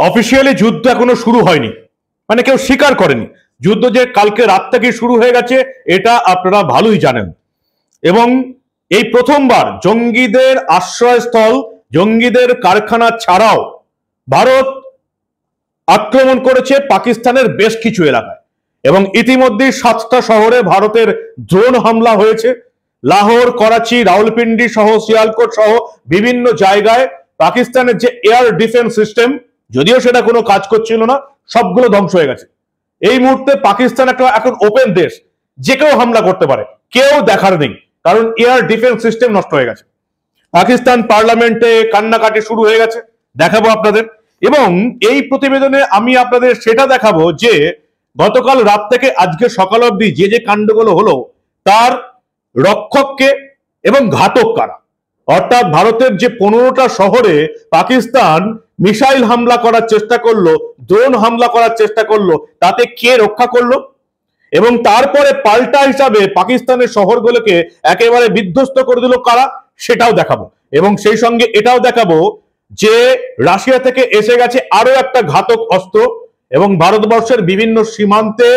Officially যুদ্ধ এখনো শুরু হয়নি, মানে কেউ স্বীকার করেনি যুদ্ধ যে কালকে রাত থেকে শুরু হয়ে গেছে, এটা আপনারা ভালোই জানেন। এবং এই প্রথমবার জঙ্গিদের আশ্রয়স্থল, জঙ্গিদের কারখানা ছাড়াও ভারত আক্রমণ করেছে পাকিস্তানের বেশ কিছু এলাকায়, এবং ইতিমধ্যেই 7টা শহরে ভারতের ড্রোন হামলা হয়েছে। লাহোর, করাচি, রাওয়ালপিন্ডি সহ সিয়ালকোট সহ বিভিন্ন জায়গায় পাকিস্তানের যে এয়ার ডিফেন্স সিস্টেম, যদিও সেটা কোনো কাজ করছিল না, সবগুলো ধ্বংস হয়ে গেছে। এই মুহূর্তে পাকিস্তান একটা এখন ওপেন দেশ, যে কেউ হামলা করতে পারে, কেউ দেখার নেই, কারণ এয়ার ডিফেন্স সিস্টেম নষ্ট হয়ে গেছে। পাকিস্তান পার্লামেন্টে কান্নাকাটি শুরু হয়ে গেছে, দেখাবো আপনাদের। এবং এই প্রতিবেদনে আমি আপনাদের সেটা দেখাবো যে গতকাল রাত থেকে আজকে সকাল অবধি যে যে কাণ্ডগুলো হলো তার রক্ষককে এবং ঘাতক কারা। অর্থাৎ ভারতের যে 15টা শহরে পাকিস্তান মিসাইল হামলা করার চেষ্টা করলো, ড্রোন হামলা করার চেষ্টা করলো, তাতে কে রক্ষা করলো, এবং তারপরে পাল্টা হিসাবে পাকিস্তানের শহরগুলোকে একেবারে বিধ্বস্ত করে দিল কারা, সেটাও দেখাবো। এবং সেই সঙ্গে এটাও দেখাবো যে রাশিয়া থেকে এসে গেছে আরো একটা ঘাতক অস্ত্র, এবং ভারতবর্ষের বিভিন্ন সীমান্তে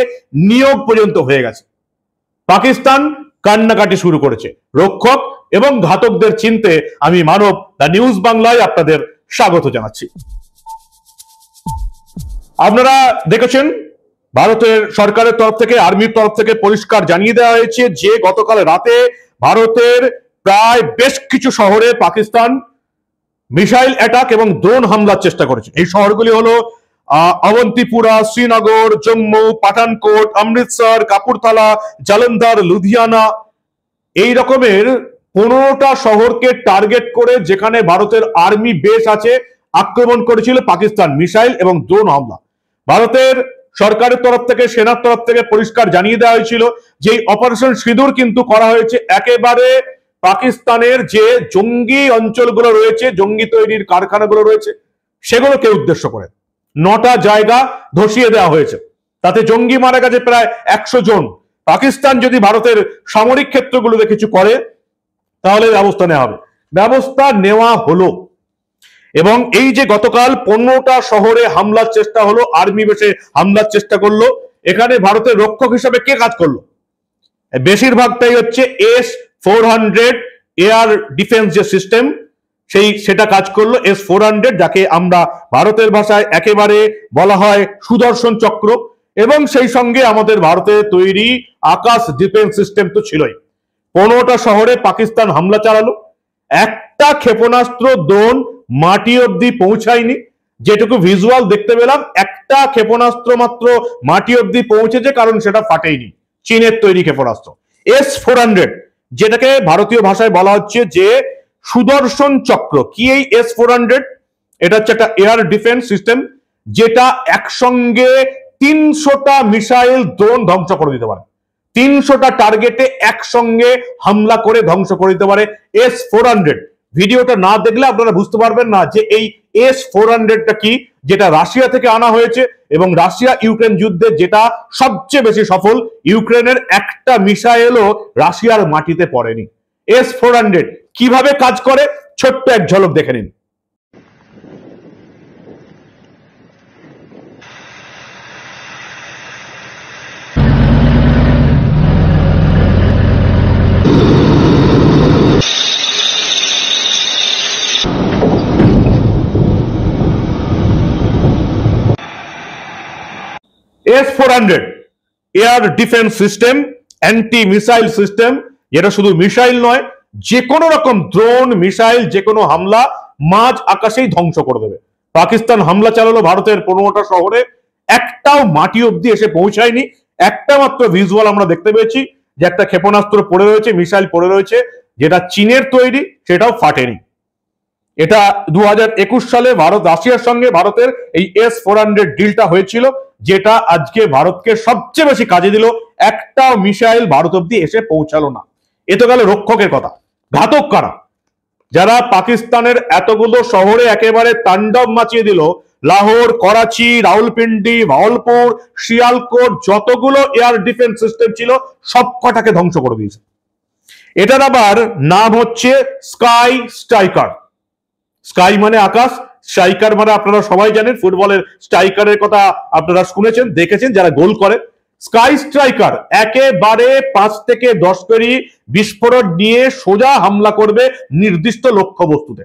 নিয়োগ পর্যন্ত হয়ে গেছে। পাকিস্তান কান্নাকাটি শুরু করেছে। রক্ষক এবং ঘাতকদের চিনতে আমি মানব দ্য নিউজ বাংলায় আপনাদের স্বাগত জানাচ্ছি। আপনারা দেখেছেন ভারতের সরকারের তরফ থেকে, আর্মির তরফ থেকে পরিষ্কার জানিয়ে দেওয়া হয়েছে যে গতকাল রাতে ভারতের প্রায় বেশ কিছু শহরে পাকিস্তান মিসাইল অ্যাটাক এবং ড্রোন হামলার চেষ্টা করেছে। এই শহরগুলি হলো অবন্তিপুরা, শ্রীনগর, জম্মু, পাঠানকোট, অমৃতসর, কাপুরথালা, জালন্ধর, লুধিয়ানা। এই রকমের 15টা শহরকে টার্গেট করে, যেখানে ভারতের আর্মি বেস আছে, আক্রমণ করেছিল পাকিস্তান মিসাইল এবং ড্রোন হামলা। ভারতের সরকারের তরফ থেকে, সেনার তরফ থেকে পরিষ্কার জানিয়ে দেওয়া হয়েছিল যে এই অপারেশন সিঁদুর কিন্তু করা হয়েছে একেবারে পাকিস্তানের যে জঙ্গি অঞ্চলগুলো রয়েছে, জঙ্গি তৈরির কারখানাগুলো রয়েছে, সেগুলোকে উদ্দেশ্য করে 9টা জায়গা ধসিয়ে দেওয়া হয়েছে। তাতে জঙ্গি মারা গেছে প্রায় 100 জন। পাকিস্তান যদি ভারতের সামরিক ক্ষেত্রগুলোতে কিছু করে তাহলে ব্যবস্থা নেওয়া হবে, ব্যবস্থা নেওয়া হলো। এবং এই যে গতকাল 15টা শহরে হামলার চেষ্টা হলো, আর্মি বেসে হামলার চেষ্টা করলো, এখানে ভারতের রক্ষক হিসাবে কে কাজ করলো? বেশিরভাগটাই হচ্ছে S-400 এয়ার ডিফেন্স যে সিস্টেম, সেটা কাজ করলো। S-400, যাকে আমরা ভারতের ভাষায় একেবারে বলা হয় সুদর্শন চক্র। এবং সেই সঙ্গে আমাদের ভারতের তৈরি আকাশ ডিফেন্স সিস্টেম তো ছিলই। 15টা শহরে পাকিস্তান হামলা চালালো, একটা ক্ষেপণাস্ত্র ড্রোন মাটি অব্দি পৌঁছায়নি। যেটুকু ভিজুয়াল দেখতে পেলাম, একটা ক্ষেপণাস্ত্র মাত্র মাটি অব্দি পৌঁছেছে, কারণ সেটা ফাটেনি, চীনের তৈরি ক্ষেপণাস্ত্র S-400, যেটাকে ভারতীয় ভাষায় বলা হচ্ছে যে সুদর্শন চক্র। কি এই S-400? এটা হচ্ছে একটা এয়ার ডিফেন্স সিস্টেম, যেটা একসঙ্গে 300টা মিসাইল ড্রোন ধ্বংস করে দিতে পারে। 300টা টার্গেটে একসঙ্গে হামলা করে ধ্বংস করে দিতে পারে S-400। ভিডিওটা না দেখলে আপনারা বুঝতে পারবেন না যে এই S-400টা কি, যেটা রাশিয়া থেকে আনা হয়েছে, এবং রাশিয়া ইউক্রেন যুদ্ধে যেটা সবচেয়ে বেশি সফল। ইউক্রেনের একটা মিসাইলও রাশিয়ার মাটিতে পড়েনি। S-400 কিভাবে কাজ করে ছোট্ট এক ঝলক দেখে নিন। S-400 air defence system, anti missile system, যেটা শুধু মিসাইল নয়, যে কোনো রকম ড্রোন, মিসাইল, যে কোনো হামলা মাঝ আকাশেই ধ্বংস করে দেবে। পাকিস্তান হামলা চালালো ভারতের 15টা শহরে, একটাও মাটি অব্দি এসে পৌঁছায়নি। একটা মাত্র ভিজুয়াল আমরা দেখতে পেয়েছি যে একটা ক্ষেপণাস্ত্র পড়ে রয়েছে, মিসাইল পড়ে রয়েছে, যেটা চীনের তৈরি, সেটাও ফাটেনি। এটা 2021 সালে রাশিয়ার সঙ্গে ভারতের এই S-400 ডিলটা হয়েছিল, যেটা আজকে ভারতকে সবচেয়ে বেশি কাজে দিল। একটা মিসাইল ভারত অব্দি এসে পৌঁছালো না। এ তো গেল রক্ষকের কথা। ঘাতক কারা? যারা পাকিস্তানের এতগুলো শহরে একেবারে তাণ্ডব মাচিয়ে দিল, লাহোর, করাচি, রাওয়ালপিন্ডি, ভাওয়ালপুর, শিয়ালকোট, যতগুলো এয়ার ডিফেন্স সিস্টেম ছিল সব কটাকে ধ্বংস করে দিয়েছে। এটার আবার নাম হচ্ছে স্কাই স্ট্রাইকার। স্কাই মানে আকাশ, স্ট্রাইকার মানে আপনারা সবাই জানেন, ফুটবলের স্ট্রাইকারের কথা আপনারা শুনেছেন, দেখেছেন, যারা গোল করে। স্কাই স্ট্রাইকার একেবারে 5 থেকে 10 কেজি বিস্ফোরক নিয়ে সোজা হামলা করবে নির্দিষ্ট লক্ষ্যবস্তুতে।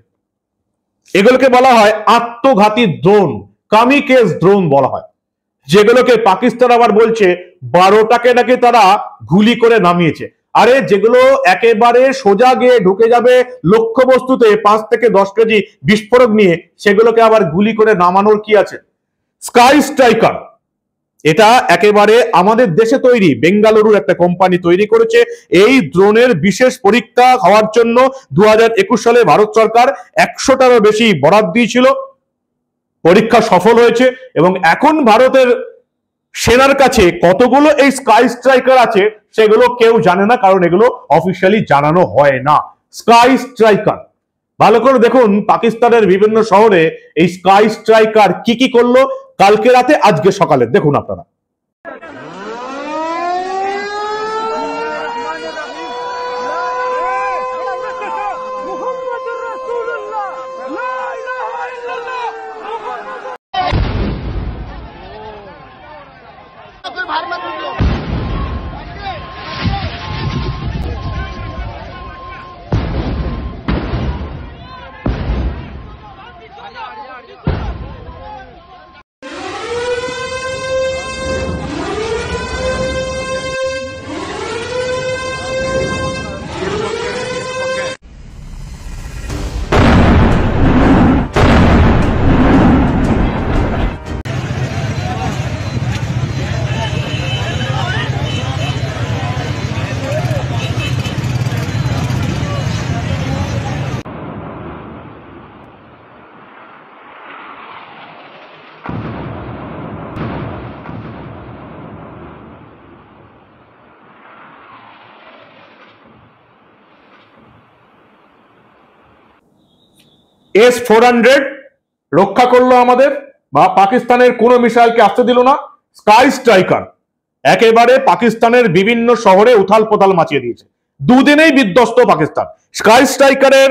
এগুলোকে বলা হয় আত্মঘাতী ড্রোন, কামিকেজ ড্রোন বলা হয়, যেগুলোকে পাকিস্তান আবার বলছে 12টাকে নাকি তারা গুলি করে নামিয়েছে। আরে যেগুলো একেবারে সোজা গিয়ে ঢুকে যাবে লক্ষ্যবস্তুতে 5 থেকে 10 কেজি বিস্ফোরক নিয়ে, সেগুলোকে আবার গুলি করে নামানোর কি আছে? স্কাই স্ট্রাইকার এটা একেবারে আমাদের দেশে তৈরি, বেঙ্গালুরুর একটা কোম্পানি তৈরি করেছে। এই ড্রোনের বিশেষ পরীক্ষা হওয়ার জন্য 2021 সালে ভারত সরকার 100টারও বেশি বরাদ্দ দিয়েছিল। পরীক্ষা সফল হয়েছে এবং এখন ভারতের সেনার কাছে কতগুলো এই স্কাই স্ট্রাইকার আছে সেগুলো কেউ জানে না, কারণ এগুলো অফিসিয়ালি জানানো হয় না। স্কাই স্ট্রাইকার ভালো করে দেখুন, পাকিস্তানের বিভিন্ন শহরে এই স্কাই স্ট্রাইকার কি কি করলো কালকে রাতে আজকে সকালে, দেখুন আপনারা। S-400 রক্ষা করলো আমাদের, বা পাকিস্তানের কোনো মিসাইলকে আসতে দিল না। স্কাই স্ট্রাইকার একেবারে পাকিস্তানের বিভিন্ন শহরে উথাল পোথাল মাচিয়ে দিয়েছে, দুদিনেই বিধ্বস্ত পাকিস্তান। স্কাই স্ট্রাইকারের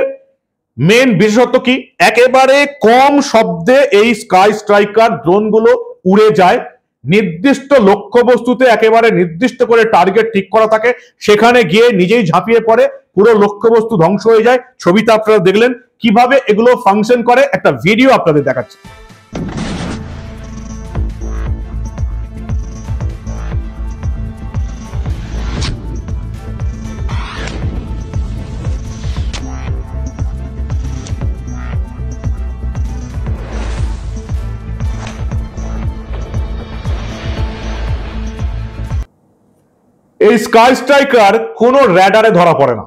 মেন বিশেষত্ব কি? একেবারে কম শব্দে এই স্কাই স্ট্রাইকার ড্রোনগুলো উড়ে যায় নির্দিষ্ট লক্ষ্যবস্তুতে, একেবারে নির্দিষ্ট করে টার্গেট ঠিক করা থাকে, সেখানে গিয়ে নিজেই ঝাঁপিয়ে পড়ে, পুরো লক্ষ্যবস্তু ধ্বংস হয়ে যায়। ছবিতে আপনারা দেখলেন কিভাবে এগুলো ফাংশন করে, একটা ভিডিও আপনাদের দেখাচ্ছি। এই স্কাই স্ট্রাইকার কোনো র্যাডারে ধরা পড়ে না,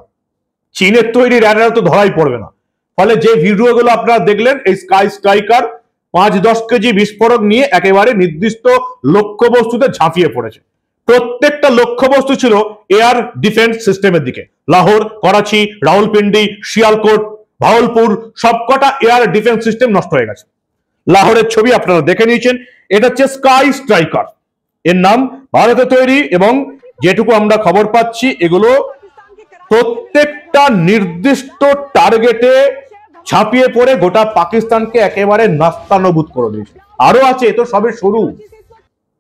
চীনের তৈরি র্যাডারে তো ধরাই পড়বে না। ফলে যে ভিডিওগুলো আপনারা দেখলেন, এই স্কাই স্ট্রাইকার 5-10 কেজি বিস্ফোরক নিয়ে একেবারে নির্দিষ্ট লক্ষ্যবস্তুতে ঝাঁপিয়ে পড়েছে। প্রত্যেকটা লক্ষ্যবস্তু ছিল এয়ার ডিফেন্স সিস্টেমের দিকে। লাহোর, করাচি, রাওয়ালপিন্ডি, শিয়ালকোট, ভাওলপুর সবকটা এয়ার ডিফেন্স সিস্টেম নষ্ট হয়ে গেছে। লাহোরের ছবি আপনারা দেখে নিয়েছেন, এটা হচ্ছে স্কাই স্ট্রাইকার, এর নাম, ভারতে তৈরি। এবং যেটুকু আমরা খবর পাচ্ছি, এগুলো প্রত্যেকটা নির্দিষ্ট টার্গেটে ঝাঁপিয়ে পড়ে গোটা পাকিস্তানকে একেবারে নাস্তানাবুদ করে দিয়েছে। আরো আছে, এ তো সবে শুরু,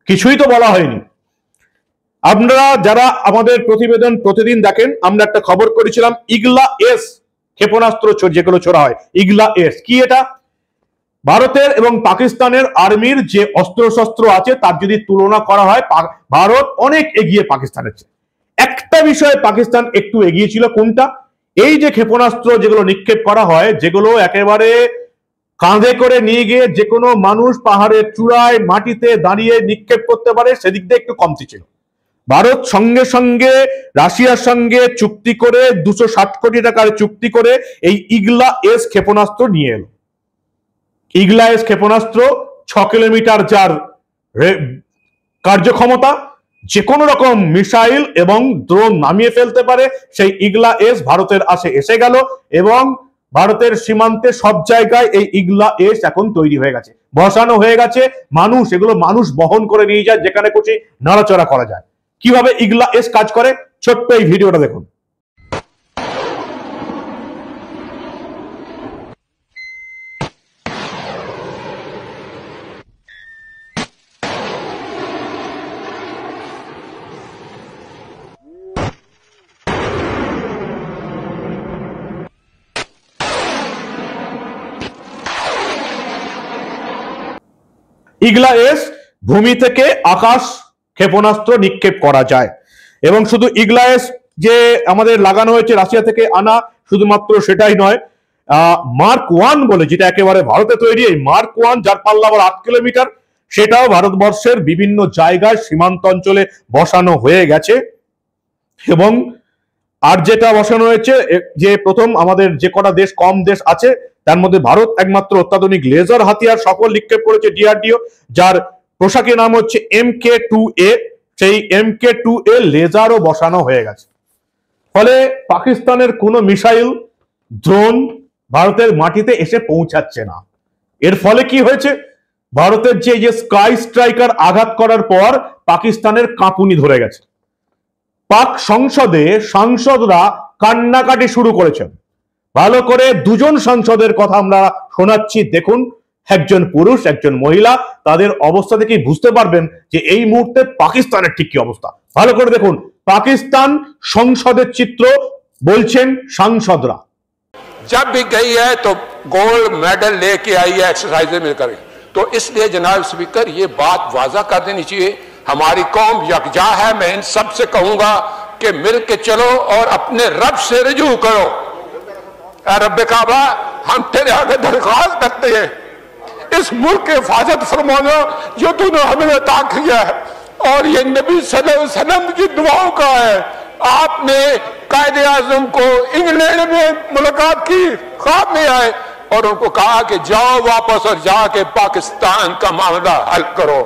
কিছুই তো বলা হয়নি। আপনারা যারা আমাদের প্রতিবেদন প্রতিদিন দেখেন, আমরা একটা খবর করেছিলাম ইগলা এস ক্ষেপণাস্ত্র যেগুলো ছোড়া হয়। ইগলা এস কি? এটা ভারতের এবং পাকিস্তানের আর্মির যে অস্ত্রশস্ত্র আছে তার যদি তুলনা করা হয়, ভারত অনেক এগিয়ে পাকিস্তানের চেয়ে। একটা বিষয়ে পাকিস্তান একটু এগিয়ে ছিল, কোনটা? এই যে ক্ষেপণাস্ত্র যেগুলো নিক্ষেপ করা হয়, যেগুলো একেবারে কাঁধে করে নিয়ে গিয়ে যে কোনো মানুষ পাহাড়ের চূড়ায় মাটিতে দাঁড়িয়ে নিক্ষেপ করতে পারে, সেদিক দিয়ে একটু কমতি ছিল। ভারত সঙ্গে সঙ্গে রাশিয়ার সঙ্গে চুক্তি করে 260 কোটি টাকার চুক্তি করে এই ইগলা এস ক্ষেপণাস্ত্র নিয়ে এলো। ইগলা এস ক্ষেপণাস্ত্র 6 কিলোমিটার যার কার্যক্ষমতা, যে কোনো রকম মিসাইল এবং ড্রোন নামিয়ে ফেলতে পারে। সেই ইগলা এস ভারতের এসে গেল এবং ভারতের সীমান্তে সব জায়গায় এই ইগলা এস এখন তৈরি হয়ে গেছে, বসানো হয়ে গেছে। এগুলো মানুষ বহন করে নিয়ে যায়, যেখানে খুশি নড়াচড়া করা যায়। কিভাবে ইগলা এস কাজ করে, ছোট্ট এই ভিডিওটা দেখুন। ইগলা এস ভূমি থেকে আকাশ ক্ষেপণাস্ত্র নিক্ষেপ করা যায়। এবং শুধু ইগলা এস যে আমাদের লাগানো হয়েছে রাশিয়া থেকে আনা, শুধুমাত্র সেটাই নয়, মার্ক 1 বলে যেটা একেবারে ভারতে তৈরি, এই মার্ক 1 যার পাল্লা আবার 8 কিলোমিটার, সেটাও ভারতবর্ষের বিভিন্ন জায়গায় সীমান্ত অঞ্চলে বসানো হয়ে গেছে। এবং আর যেটা বসানো হয়েছে, যে প্রথম আমাদের যে কটা দেশ কম দেশ আছে তার মধ্যে ভারত একমাত্র অত্যাধুনিক লেজার হাতিয়ার সফল নিক্ষেপ করেছে ডিআরডিও, যার পোশাকের নাম হচ্ছে MK2A। সেই MK2A লেজারও বসানো হয়ে গেছে। ফলে পাকিস্তানের কোনো মিসাইল, ড্রোন ভারতের মাটিতে এসে পৌঁছাচ্ছে না। এর ফলে কি হয়েছে, ভারতের যে স্কাই স্ট্রাইকার আঘাত করার পর পাকিস্তানের কাঁপুনি ধরে গেছে। পাক সংসদে সাংসদরা কান্নাকাটি শুরু করেছেন। ভালো করে দুজন সাংসদের কথা আমরা শোনাচ্ছি, দেখুন। একজন পুরুষ, একজন মহিলা, তাদের অবস্থা দেখেই বুঝতে পারবেন যে এই মুহূর্তে পাকিস্তানের ঠিক কি অবস্থা। ভালো করে দেখুন পাকিস্তান সংসদের চিত্র, বলছেন সাংসদরা। जब भी गई है तो गोल्ड मेडल लेके आई है एक्सरसाइज में करें। तो इसलिए जनाब स्पीकर ये बात वाजा कर देनी चाहिए, हमारी कौम यकजा है। मैं इन सब से कहूंगा कि मिल के चलो और अपने रब से रजू करो। रब काबा, हम तेरे आगे दरख्वास्त करते हैं, इस मुल्क के हिफाजत फरमाना जो तूने हमें अता किया है, और ये नबी सल्लल्लाहु अलैहि वसल्लम की दुआओं का है। आपने कायदे आजम को इंग्लैंड में मुलाकात की, ख्वाब में आए और उनको कहा कि जाओ वापस और जाके पाकिस्तान का मामला हल करो।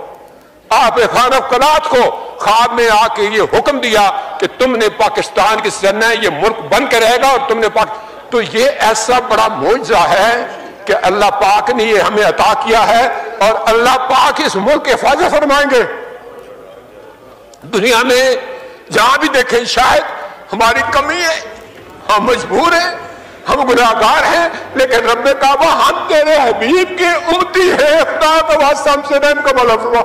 आपने खान कलात को ख्वाब में आके ये हुक्म दिया कि तुमने पाकिस्तान की सरना ये मुल्क बन के रहेगा और तुमने तो ये ऐसा बड़ा मौजज़ा है कि अल्लाह पाक ने ये हमें अता किया है और अल्लाह पाक इस मुल्क की हिफाजत फरमाएंगे। दुनिया में जहां भी देखें शायद हमारी कमी है, हम मजबूर हैं, हम गुनाहगार हैं, लेकिन रब्बे काबा हम तेरे हबीब के उम्मती हैं। खुदा का वास्ता हमसे रहम का भला फरमा।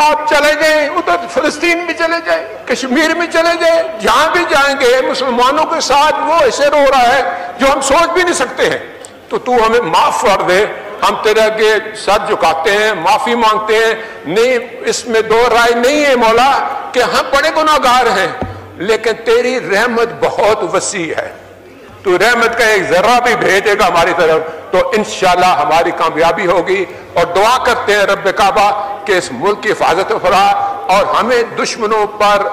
आप चले जाएं, उधर फिलिस्तीन भी चले जाएं, कश्मीर में चले जाएं, जहां भी जाएंगे मुसलमानों के साथ वो ऐसे रो रहा है जो हम सोच भी नहीं सकते हैं। तो तू हमें माफ कर दे, हम तेरे आगे सर झुकाते हैं, माफी मांगते हैं। नहीं, इसमें दो राय नहीं है मौला कि हम बड़े गुनाहगार हैं, लेकिन तेरी रहमत बहुत वसी है। तू रहमत का एक जर्रा भी भेजेगा हमारी तरफ तो इंशाल्लाह हमारी कामयाबी होगी। और दुआ करते हैं रब्बे काबा कि इस मुल्क की हिफाजत फरमा और हमें दुश्मनों पर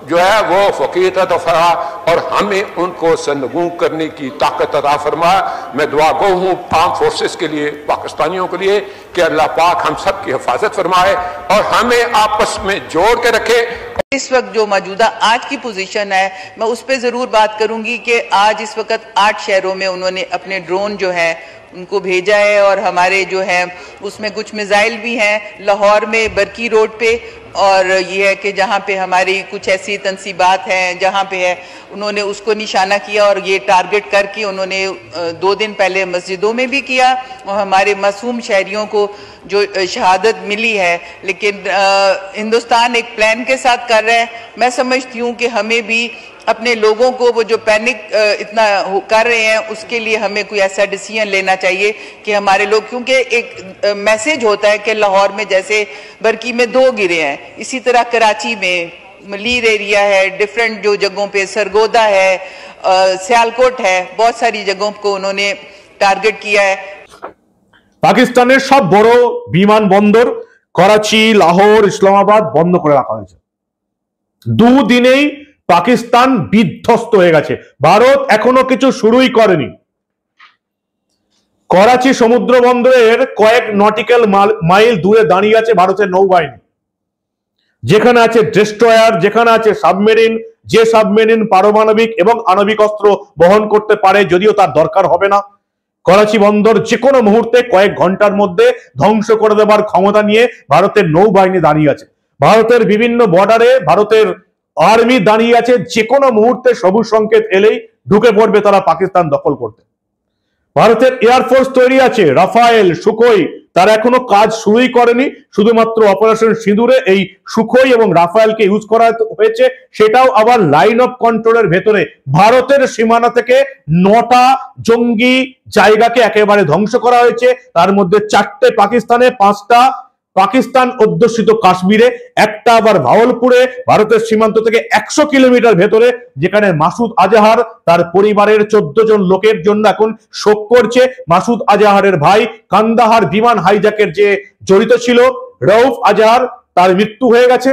जो है वो फकीर अता फरमा और हमें उनको सरनगू करने की ताकत अता फरमा। मैं दुआ गो हूँ आर्म फोर्सेस के लिए, पाकिस्तानियों के लिए कि अल्लाह पाक हम सब की हिफाजत फरमाए और हमें आपस में जोड़ के रखे। इस वक्त जो मौजूदा आज की पोजीशन है, मैं उस पर ज़रूर बात करूंगी कि आज इस वक्त 8 शहरों में उन्होंने अपने ड्रोन जो है उनको भेजा है और हमारे जो है उसमें कुछ मिसाइल भी हैं। लाहौर में बरकी रोड पे, और ये है कि जहाँ पे हमारी कुछ ऐसी तनसीबात हैं जहाँ पे है उन्होंने उसको निशाना किया और ये टारगेट करके उन्होंने 2 दिन पहले मस्जिदों में भी किया और हमारे मासूम शहरियों को जो शहादत मिली है। लेकिन हिंदुस्तान एक प्लान के साथ कर रहा है। मैं समझती हूँ कि हमें भी अपने लोगों को वो जो पैनिक इतना कर रहे हैं उसके लिए हमें कोई ऐसा डिसीजन लेना चाहिए कि हमारे लोग, क्योंकि एक मैसेज होता है कि लाहौर में जैसे बरकी में 2 गिरे हैं, इसी तरह कराची में मलीर एरिया है, डिफरेंट जो जगहों पे सरगोदा है, सियालकोट है, बहुत सारी जगहों को उन्होंने टारगेट किया है। পাকিস্তানের সব বড় বিমানবন্দর করাচি, লাহোর, ইসলামাবাদ বন্ধ করে রাখা হয়েছে। 2 দিনেই পাকিস্তান বিধ্বস্ত হয়ে গেছে। ভারত এখনো কিছু শুরুই করেনি। করাচি সমুদ্র বন্দরের কয়েক নটিক্যাল মাইল দূরে দাঁড়িয়ে আছে ভারতের নৌবাহিনী, যেখানে আছে ডেস্ট্রয়ার, যেখানে আছে সাবমেরিন, যে সাবমেরিন পারমাণবিক এবং আণবিক অস্ত্র বহন করতে পারে, যদিও তার দরকার হবে না। করাচি বন্দর যে কোনো মুহূর্তে কয়েক ঘন্টার মধ্যে ধ্বংস করে দেবার ক্ষমতা নিয়ে ভারতের নৌবাহিনী দাঁড়িয়ে আছে। ভারতের বিভিন্ন বর্ডারে ভারতের আর্মি দাঁড়িয়ে আছে, যে কোনো মুহূর্তে সবুজ সংকেত এলেই ঢুকে পড়বে তারা পাকিস্তান দখল করতে। ভারতের এয়ারফোর্স তৈরি আছে, রাফায়েল, সুখোই তারা এখনো কাজ শুরুই করেনি। শুধুমাত্র অপারেশন সিঁদুরে এই সুখোই এবং রাফায়েলকে ইউজ করা হয়েছে, সেটাও আবার লাইন অফ কন্ট্রোলের ভেতরে। ভারতের সীমানা থেকে 9টা জঙ্গি জায়গাকে একেবারে ধ্বংস করা হয়েছে, তার মধ্যে 4টে পাকিস্তানে, 5টা পাকিস্তান অধ্যুষিত কাশ্মীরে, একটা আবার ভাওয়ালপুরে ভারতের সীমান্ত থেকে 100 কিলোমিটার ভেতরে, যেখানে মাসুদ আজহার তার পরিবারের 14 জন লোকের জন্য এখন শোক করছে। মাসুদ আজহারের ভাই কান্দাহার বিমান হাইজ্যাকের যে জড়িত ছিল রউফ আজহার, তার মৃত্যু হয়ে গেছে।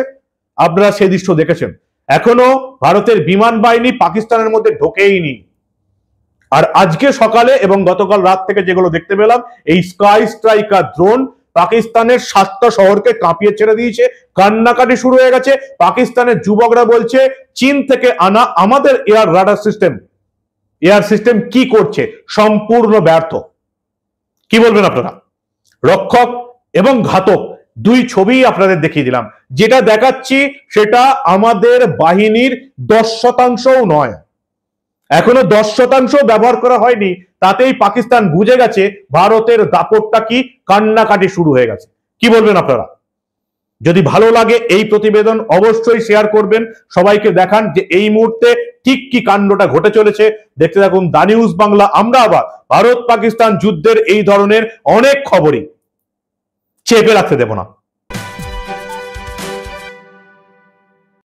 আপনারা সেই দৃশ্য দেখেছেন। এখনো ভারতের বিমান বাহিনী পাকিস্তানের মধ্যে ঢোকেইনি। আর আজকে সকালে এবং গতকাল রাত থেকে যেগুলো দেখতে পেলাম, এই স্কাই স্ট্রাইকার ড্রোন পাকিস্তানের 7টা শহরকে কাঁপিয়ে ছেড়ে দিয়েছে। কান্নাকাটি শুরু হয়ে গেছে। পাকিস্তানের যুবকরা বলছে চীন থেকে আনা আমাদের এয়ার রাডার সিস্টেম কি করছে, সম্পূর্ণ ব্যর্থ। কি বলবেন আপনারা? রক্ষক এবং ঘাতক দুই ছবি আপনাদের দেখিয়ে দিলাম। যেটা দেখাচ্ছি সেটা আমাদের বাহিনীর 10% নয়, এখনো 10% ব্যবহার করা হয়নি। তাতেই পাকিস্তান বুঝে গেছে ভারতের দাপটটা কি, কান্নাকাটি শুরু হয়ে গেছে। কি বলবেন আপনারা? যদি ভালো লাগে এই প্রতিবেদন অবশ্যই শেয়ার করবেন, সবাইকে দেখান যে এই মুহূর্তে ঠিক কি কাণ্ডটা ঘটে চলেছে। দেখতে থাকুন দা নিউজ বাংলা। আমরা আবার ভারত পাকিস্তান যুদ্ধের এই ধরনের অনেক খবরই চেপে রাখতে দেব না।